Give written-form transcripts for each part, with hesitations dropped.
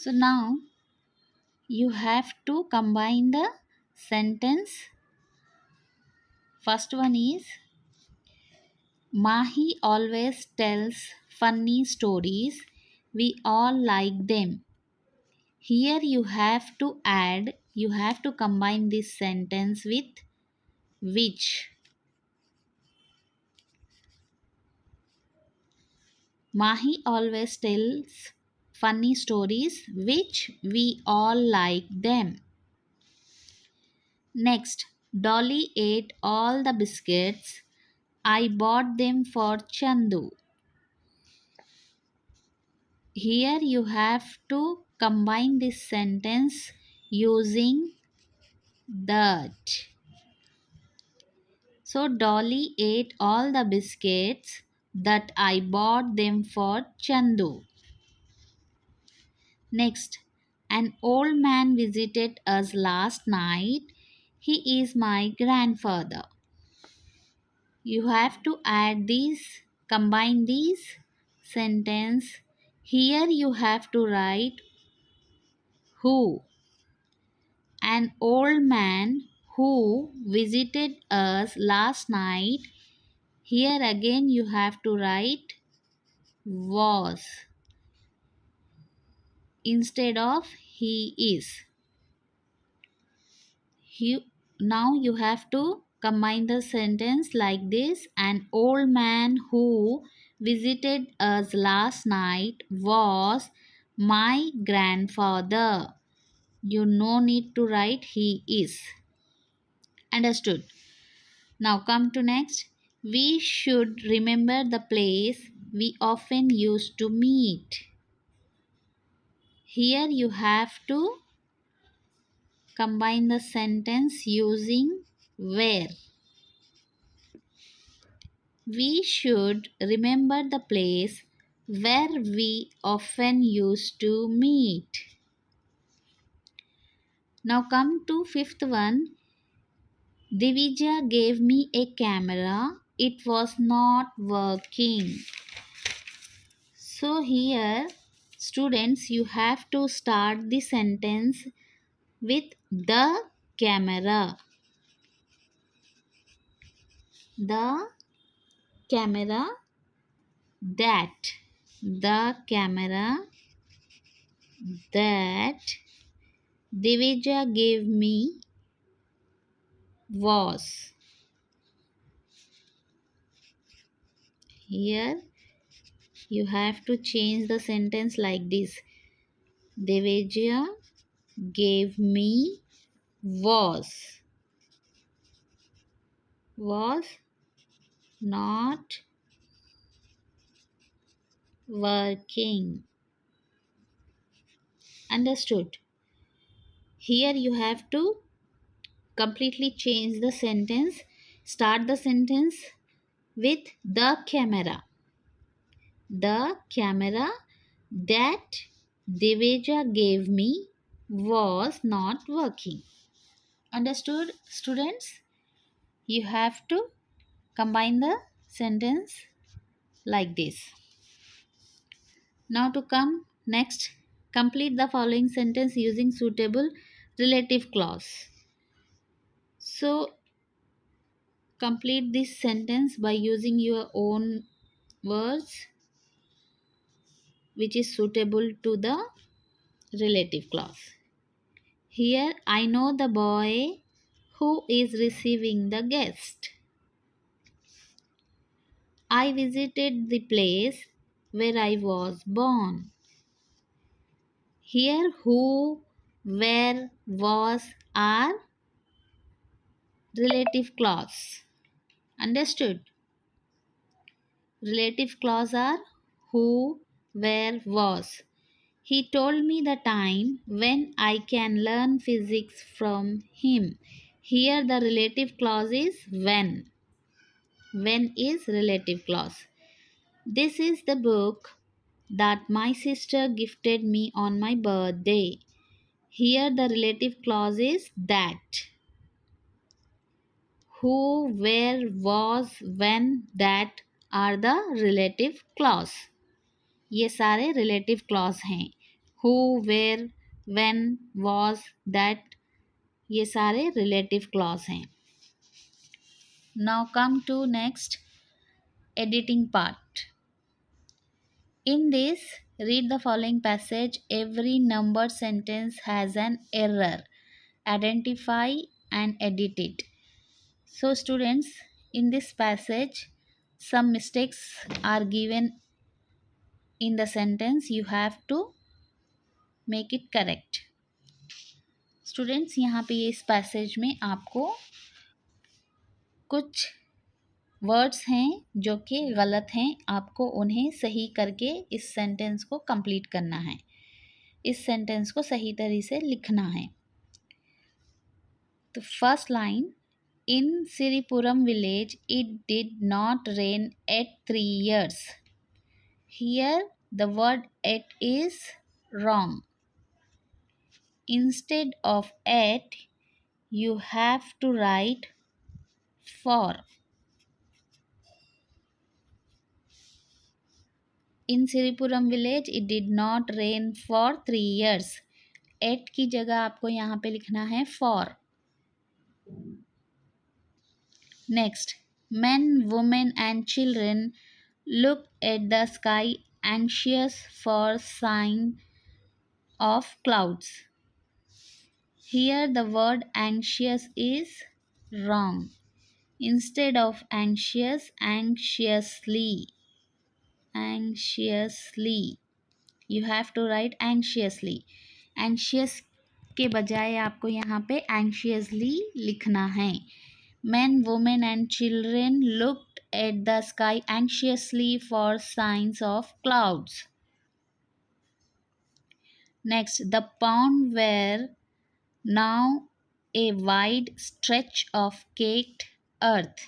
So now you have to combine the sentence. First one is Mahi always tells funny stories. We all like them. Here you have to combine this sentence with which. Mahi always tells funny stories which we all like them. Next, Dolly ate all the biscuits. I bought them for Chandu. Here you have to combine this sentence using that. So Dolly ate all the biscuits that I bought them for Chandu. Next, an old man visited us last night. He is my grandfather. You have to add these, combine these sentence. Here you have to write who. An old man who visited us last night. Here again you have to write was instead of he is. Now you have to combine the sentence like this. An old man who visited us last night was my grandfather. You no need to write he is. Understood? Now come to next. We should remember the place we often used to meet. Here you have to combine the sentence using where. We should remember the place where we often used to meet. Now come to fifth one. Divija gave me a camera. It was not working. So here students you have to start the sentence with the camera. The camera that. The camera that Divija gave me was. Here you have to change the sentence like this. Divija gave me was not working. Understood? Here you have to completely change the sentence. Start the sentence with the camera. The camera that Deveja gave me was not working. Understood, students? You have to combine the sentence like this. Now to come next, complete the following sentence using suitable relative clause. So complete this sentence by using your own words which is suitable to the relative clause. Here I know the boy who is receiving the guest. I visited the place where I was born. Here who, where, was are relative clause. Understood? Relative clause are who, where, was. He told me the time when I can learn physics from him. Here the relative clause is when. When is relative clause. This is the book that my sister gifted me on my birthday. Here the relative clause is that. Who, where, was, when, that are the relative clause. ये सारे relative clause हैं. who, where, when, was, that, ये सारे relative clause हैं. Now come to next editing part. In this, read the following passage. Every numbered sentence has an error. Identify and edit it. So, students, in this passage, some mistakes are given in the sentence. You have to make it correct. Students यहाँ पे इस passage में आपको कुछ words हैं जो कि गलत हैं, आपको उन्हें सही करके इस सेंटेंस को कंप्लीट करना है, इस सेंटेंस को सही तरीके से लिखना है. तो first line, in Siripuram village it did not rain at 3 years. Here the word at is wrong. Instead of at, you have to write for. In Siripuram village, it did not rain for 3 years. At की जगह आपको यहाँ पे लिखना है for. Next, men, women and children looked at the sky anxious for sign of clouds. Here the word anxious is wrong. Instead of anxious, anxiously. Anxiously. You have to write anxiously. Anxious के बजाय आपको यहाँ पे anxiously लिखना है. Men, women and children looked at the sky anxiously for signs of clouds. Next, the pond were now a wide stretch of caked earth.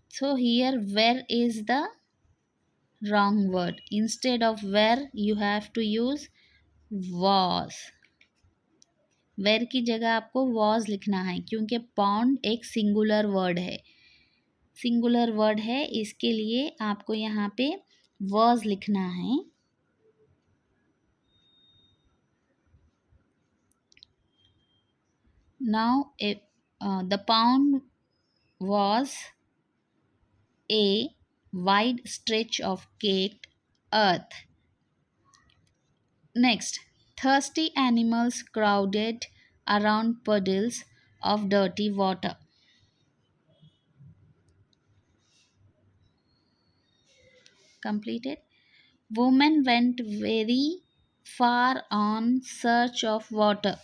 So here where is the wrong word. Instead of where you have to use was. where की जगह आपको was लिखना है क्योंकि pond एक singular word है. Singular word है, इसके लिए आपको यहाँ पे was लिखना है. Now the pond was a wide stretch of caked earth. Next, thirsty animals crowded around puddles of dirty water. Completed. Women went very far on search of water.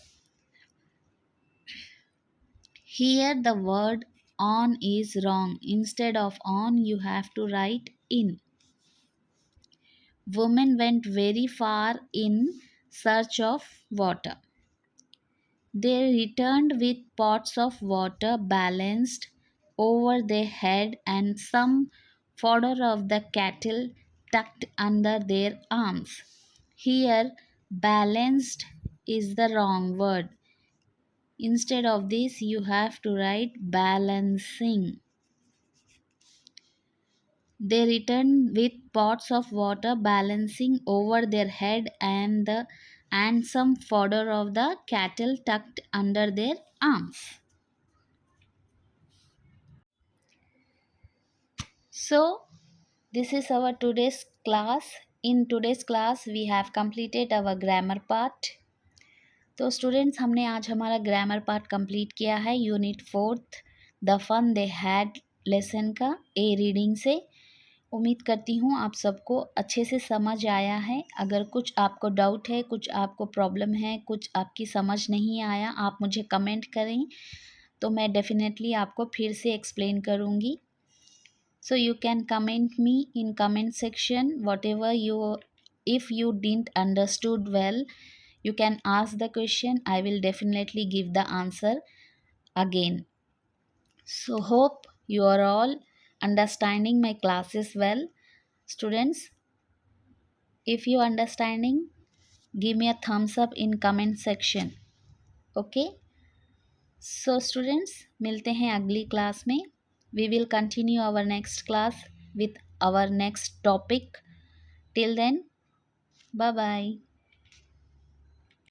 Here the word on is wrong. Instead of on, you have to write in. Women went very far in search of water. They returned with pots of water balanced over their head and some fodder of the cattle tucked under their arms. Here, balanced is the wrong word. Instead of this, you have to write balancing. They returned with pots of water balancing over their head and some fodder of the cattle tucked under their arms. So, this is our today's class. In today's class, we have completed our grammar part. तो students, हमने आज हमारा grammar part complete किया है unit 4 the fun they had lesson का a reading से. उम्मीद करती हूँ आप सबको अच्छे से समझ आया है. अगर कुछ आपको डाउट है, कुछ आपको प्रॉब्लम है, कुछ आपकी समझ नहीं आया, आप मुझे कमेंट करें तो मैं डेफिनेटली आपको फिर से एक्सप्लेन करूँगी. So you can comment me in comment section what ever you, if you didn't understood well you can ask the question. I will definitely give the answer again. So hope you are all understanding my classes well. Students, if you understanding, give me a thumbs up in comment section. Okay, so students, मिलते हैं अगली class में. We will continue our next class with our next topic. Till then, bye bye.